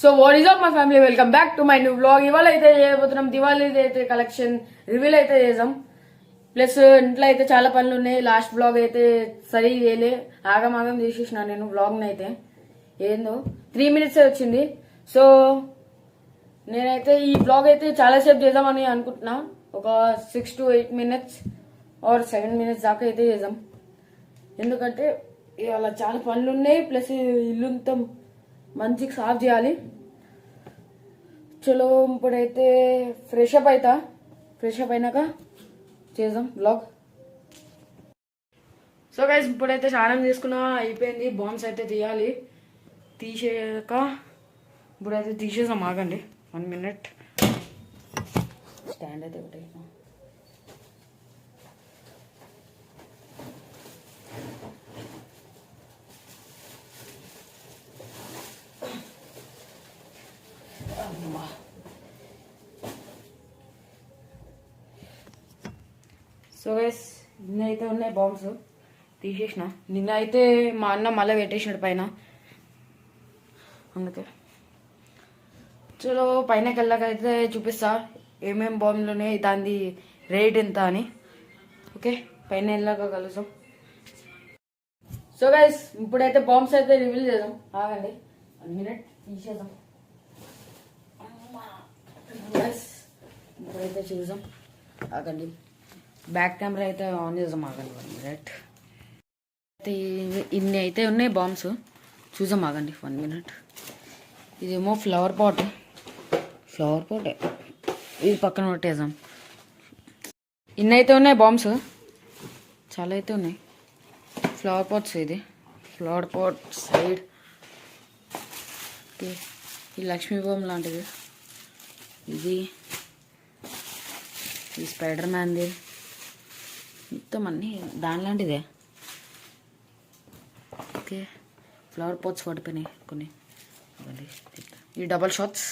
So what is up my family, welcome back to my new blog. ఇవాళ అయితే చేయబోతున్నాం దివాళీ అయితే కలెక్షన్ రివీల్ అయితే చేద్దాం. ప్లస్ ఇంట్లో అయితే చాలా పనులు ఉన్నాయి. లాస్ట్ బ్లాగ్ అయితే సరిగా చేయలే, ఆగం చేసేసిన నేను బ్లాగ్ని అయితే. ఏందో 3 minutes వచ్చింది. సో నేనైతే ఈ బ్లాగ్ అయితే చాలాసేపు చేద్దామని అనుకుంటున్నా. ఒక 6 to 8 minutes ఆర్ 7 minutes దాకా అయితే చేద్దాం. ఎందుకంటే ఇవాళ చాలా పనులు ఉన్నాయి. ప్లస్ ఇల్లుంతా మంచిగా సాఫ్ చేయాలి. చలో ఇప్పుడైతే ఫ్రెష్ అప్ అయినాక చేద్దాం బ్లాగ్. సో గైస్ ఇప్పుడైతే స్నానం చేసుకున్నా అయిపోయింది. బాంబ్స్ అయితే తీయాలి. తీసాక ఇప్పుడైతే తీసేసాం. ఆగండి 1 minute. స్టాండ్ అయితే ఒకటి సో గైస్ నిన్న అయితే ఉన్నాయి బాంబ్స్ తీసేసిన. నిన్న అయితే మా అన్న మళ్ళీ పెట్టేసినాడు పైన, అందుకే. చలో పైనకి వెళ్ళకైతే చూపిస్తా ఏమేం బాంబులు ఉన్నాయి, దాని రేట్ ఎంత అని. ఓకే, పైన వెళ్ళాక కలుసాం. సో గైస్ ఇప్పుడైతే బాంబ్స్ అయితే రివీల్ చేద్దాం. ఆగండి 1 minute తీసేద్దాం. ఇప్పుడైతే చూసాం. ఆగండి బ్యాక్ కెమెరా అయితే ఆన్ చేద్దాం. ఆగండి 1 minute. అయితే ఇన్ని అయితే ఉన్నాయి బాంబ్స్, చూసాం. ఆగండి 1 minute. ఇదేమో ఫ్లవర్ పాట్, ఇది పక్కన పెట్టేద్దాం. ఇన్ని అయితే ఉన్నాయి బాంబ్స్, చాలా అయితే ఉన్నాయి. ఫ్లవర్ పాట్స్, ఇది ఫ్లవర్ పాట్ సైడ్. ఓకే, ఈ లక్ష్మీ బాంబ్ లాంటిది. ఇది స్పైడర్ మ్యాన్ది, మొత్తం అన్నీ దానిలాంటిదే. ఓకే, ఫ్లవర్ పాట్స్ పడిపోయినాయి కొన్ని. ఈ డబల్ షాట్స్,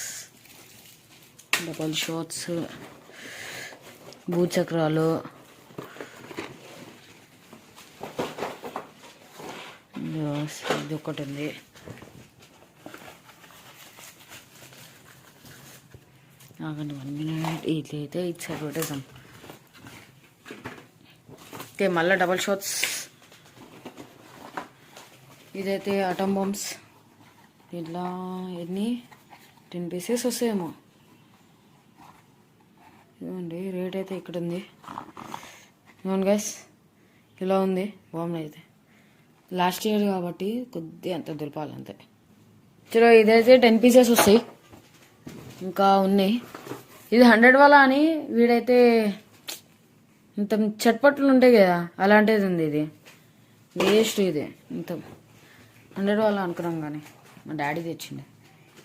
భూచక్రాలు, ఇది ఒకటి ఉంది. ఆగండి 1 minute. ఇట్లయితే ఇటు సైడ్ పెట్టేసాం. ఓకే, మళ్ళీ డబల్ షాట్స్. ఇదైతే అటమ్ బాంబ్స్. ఇట్లా ఎన్ని 10 pieces వస్తాయేమో. ఇదిగోండి రేట్ అయితే ఇక్కడ ఉంది. అవును గైస్, ఇలా ఉంది బాంబులు అయితే. లాస్ట్ ఇయర్ కాబట్టి కొద్దిగా అంత దులపాలి అంతే. చలో ఇదైతే 10 pieces వస్తాయి, ఇంకా ఉన్నాయి. ఇది 100 వాళ్ళ అని వీడైతే ఇంత చట్పట్లు ఉంటాయి కదా, అలాంటిది ఉంది. ఇది వేస్ట్. ఇది ఇంత 100 వాళ్ళ అనుకున్నాం, కానీ మా డాడీ తెచ్చింది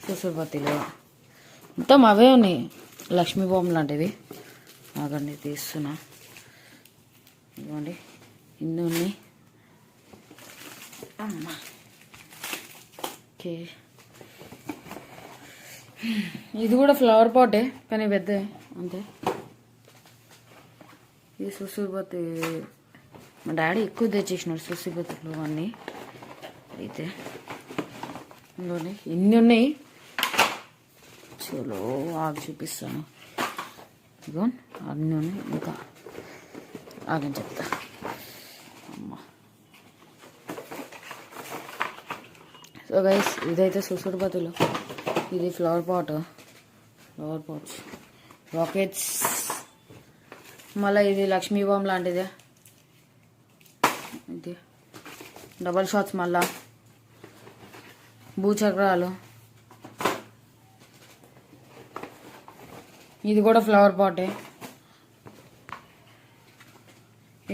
సుసుపతిలో. మొత్తం అవే ఉన్నాయి, లక్ష్మీ బాంబు లాంటివి. ఆగండి తీస్తున్నా. ఇదిగోండి ఇన్ని ఉన్నాయి. అమ్మా ఓకే, ఇది కూడా ఫ్లవర్ పాటే కానీ పెద్ద అంతే. ఇది సుసుపతి, మా డాడీ ఎక్కువ తెచ్చేసినాడు సుసుపతిలో అన్నీ. అయితే ఇంకోండి ఇన్ని ఉన్నాయి. చలో ఆగి చూపిస్తాను. ఇదిగో అన్నీ ఉన్నాయి. ఇంకా ఆగని చెప్తా. అమ్మా సో గైస్ ఇదైతే సుసుపతిలో. ఇది ఫ్లవర్ పాట్స్, రాకెట్స్. మళ్ళీ ఇది లక్ష్మీ బాంబ్ లాంటిదే. ఇది డబల్ షాట్స్, మళ్ళా భూచక్రాలు. ఇది కూడా ఫ్లవర్ పాటే.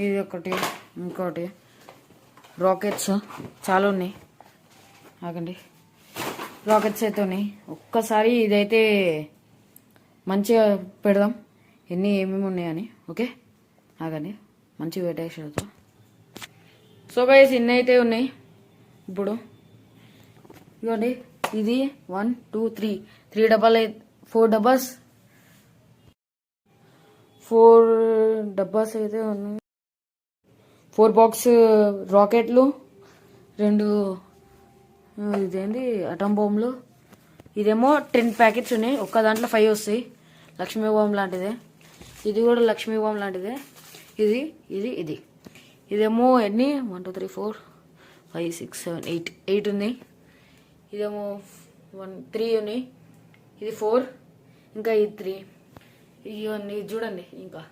ఇది ఒకటి, ఇంకోటి రాకెట్స్ చాలా ఉన్నాయి. ఆగండి, రాకెట్స్ అయితే ఉన్నాయి. ఒక్కసారి ఇదైతే మంచిగా పెడదాం ఏమేమి ఉన్నాయని. ఓకే, ఆగండి మంచిగా పెట్టేసాడు. సో గైస్ ఇన్ని అయితే ఉన్నాయి. ఇప్పుడు ఇదిగోండి ఇది 1 2 3 డబ్బాలు, 4 డబ్బాస్ అయితే ఉన్నాయి. 4 బాక్స్ రాకెట్లు, 2 ఇదేంటి అటం బాంబులు, ఇదేమో 10 ప్యాకెట్స్ ఉన్నాయి, ఒక్క దాంట్లో 5 వస్తాయి. లక్ష్మీ ఓం లాంటిదే, ఇది కూడా లక్ష్మీ ఓం లాంటిదే. ఇది ఇది ఇది ఇదేమో ఎన్ని 1 2 3 4 5 6 7 8 ఉన్నాయి. ఇదేమో 1 3 ఉన్నాయి, ఇది 4, ఇంకా ఇది 3. ఇవన్నీ చూడండి ఇంకా.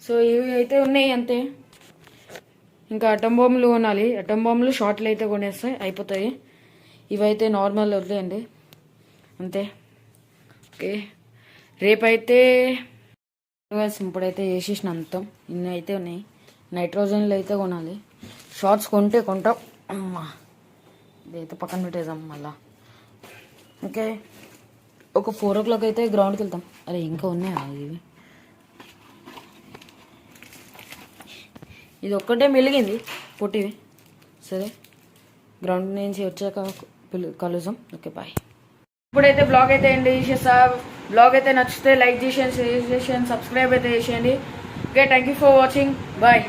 సో ఇవి అయితే ఉన్నాయి అంతే. ఇంకా అటం బాంబులు కొనాలి. అటం బాంబులు షార్ట్లు అయితే కొనేస్తాయి, అయిపోతాయి. ఇవైతే నార్మల్ వదిలేయండి అంతే. ఓకే, రేపైతే ఇప్పుడైతే వేసేసిన అంతం. ఇన్ని అయితే ఉన్నాయి. నైట్రోజన్లు అయితే కొనాలి. షార్ట్స్ కొంటే కొంటాం. అమ్మా, ఇదైతే పక్కన పెట్టేద్దాం మళ్ళా. ఓకే, ఒక 4 o'clock అయితే గ్రౌండ్కి వెళ్తాం. అరే ఇంకా ఉన్నాయా ఇవి? ఇది ఒక్కటే మెలిగింది పొట్టివి. సరే, గ్రౌండ్ నుంచి వచ్చాక కలుద్దాం. Okay, bye. ఇప్పుడైతే బ్లాగ్ అయితే ఎండ్ చేసేస్తా. బ్లాగ్ అయితే నచ్చితే లైక్ చేసేయండి, షేర్ చేసేయండి, సబ్స్క్రైబ్ అయితే చేసేయండి. Okay, thank you for watching. Bye.